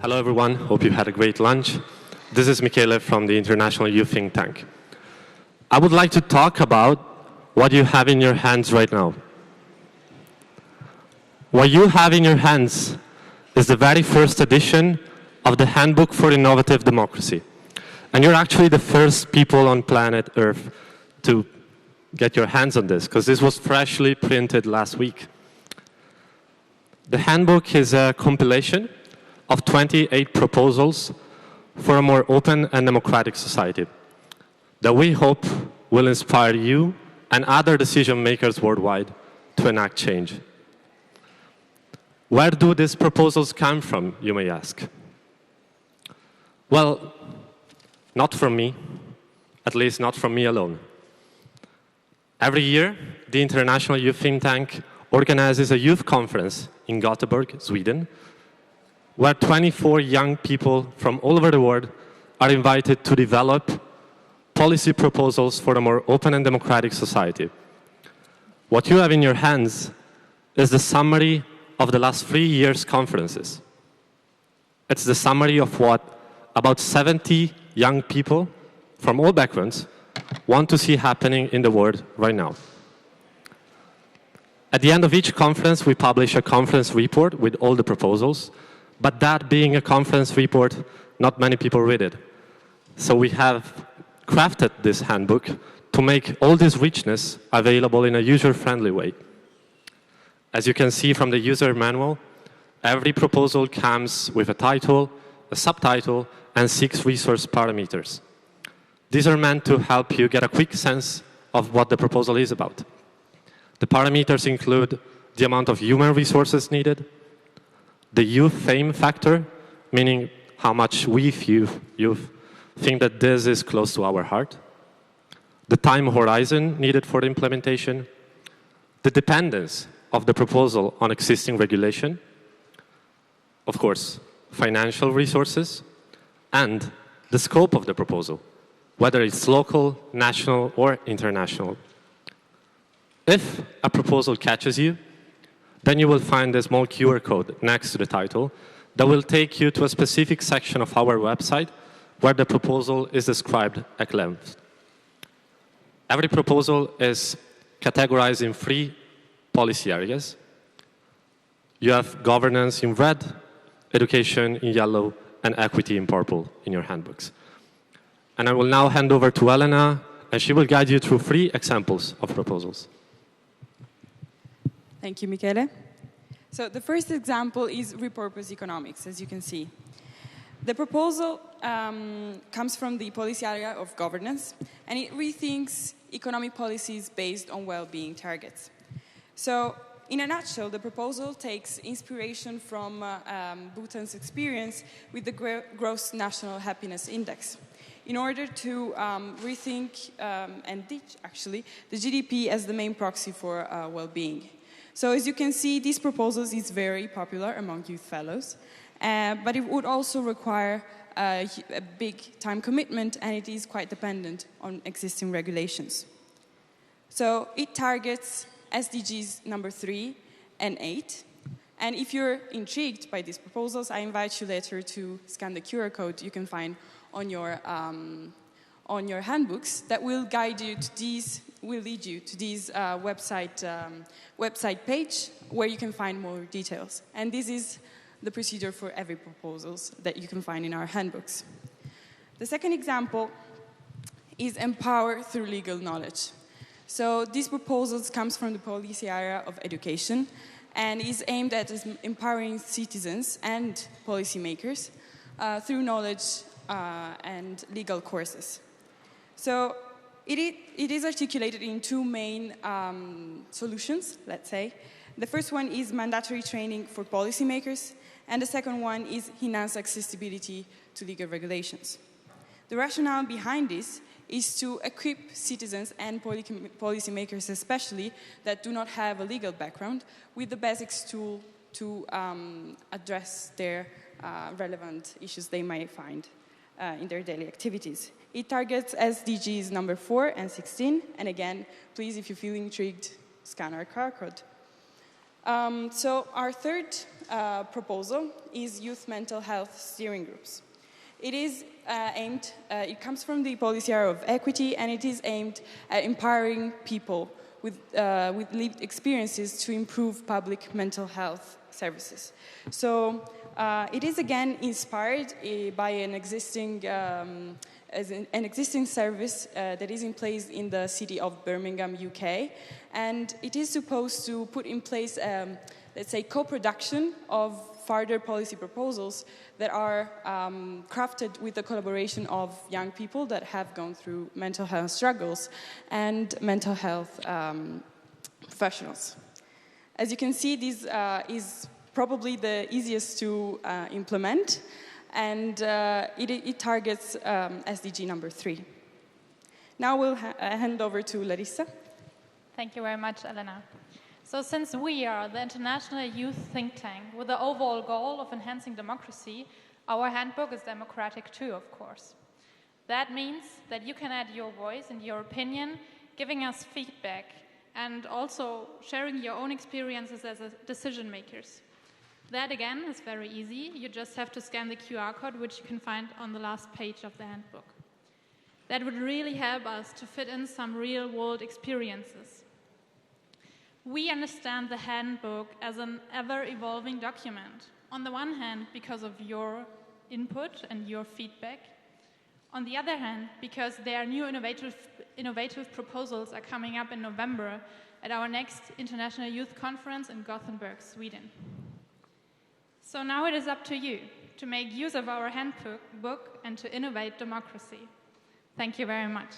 Hello everyone, hope you had a great lunch. This is Michele from the International Youth Think Tank. I would like to talk about what you have in your hands right now. What you have in your hands is the very first edition of the Handbook for Innovative Democracy. And you're actually the first people on planet Earth to get your hands on this, because this was freshly printed last week. The Handbook is a compilation of 28 proposals for a more open and democratic society that we hope will inspire you and other decision makers worldwide to enact change. Where do these proposals come from, you may ask? Well, not from me, at least not from me alone. Every year, the International Youth Think Tank organizes a youth conference in Gothenburg, Sweden, where 24 young people from all over the world are invited to develop policy proposals for a more open and democratic society. What you have in your hands is the summary of the last 3 years' conferences. It's the summary of what about 70 young people from all backgrounds want to see happening in the world right now. At the end of each conference, we publish a conference report with all the proposals, but that being a conference report, not many people read it. So we have crafted this handbook to make all this richness available in a user-friendly way. As you can see from the user manual, every proposal comes with a title, a subtitle, and 6 resource parameters. These are meant to help you get a quick sense of what the proposal is about. The parameters include the amount of human resources needed, the youth fame factor, meaning how much we youth think that this is close to our heart, the time horizon needed for the implementation, the dependence of the proposal on existing regulation, of course, financial resources, and the scope of the proposal, whether it's local, national, or international. If a proposal catches you, then you will find a small QR code next to the title that will take you to a specific section of our website where the proposal is described at length. Every proposal is categorized in 3 policy areas. You have governance in red, education in yellow, and equity in purple in your handbooks. And I will now hand over to Elena, and she will guide you through 3 examples of proposals. Thank you, Michele. So the first example is repurpose economics, as you can see. The proposal comes from the policy area of governance, and it rethinks economic policies based on well-being targets. So in a nutshell, the proposal takes inspiration from Bhutan's experience with the Gross National Happiness Index in order to rethink and ditch, actually, the GDP as the main proxy for well-being. So as you can see, these proposals is very popular among youth fellows, but it would also require a big time commitment, and it is quite dependent on existing regulations. So it targets SDGs number 3 and 8. And if you're intrigued by these proposals, I invite you later to scan the QR code you can find on your handbooks that will guide you to these, will lead you to this website page where you can find more details. And this is the procedure for every proposals that you can find in our handbooks. The second example is empower through legal knowledge. So these proposals comes from the policy area of education and is aimed at empowering citizens and policymakers through knowledge and legal courses. So it is articulated in 2 main solutions, let's say. The first one is mandatory training for policymakers, and the second one is enhanced accessibility to legal regulations. The rationale behind this is to equip citizens and policymakers especially that do not have a legal background with the basics tool to address their relevant issues they might find in their daily activities. It targets SDGs number 4 and 16, and again, please, if you feel intrigued, scan our QR code. So our third proposal is youth mental health steering groups. It is it comes from the policy area of equity, and it is aimed at empowering people with lived experiences to improve public mental health services. So it is again inspired by an existing service that is in place in the city of Birmingham, UK, and it is supposed to put in place, let's say, co-production of further policy proposals that are crafted with the collaboration of young people that have gone through mental health struggles and mental health professionals. As you can see, this is probably the easiest to implement, and it targets SDG number 3. Now we'll hand over to Larissa. Thank you very much, Elena. So since we are the international youth think tank with the overall goal of enhancing democracy, our handbook is democratic too, of course. That means that you can add your voice and your opinion, giving us feedback, and also sharing your own experiences as decision makers. That, again, is very easy. You just have to scan the QR code, which you can find on the last page of the handbook. That would really help us to fit in some real-world experiences. We understand the handbook as an ever-evolving document. On the one hand, because of your input and your feedback. On the other hand, because there are new innovative proposals are coming up in November at our next International Youth Conference in Gothenburg, Sweden. So now it is up to you to make use of our handbook and to innovate democracy. Thank you very much.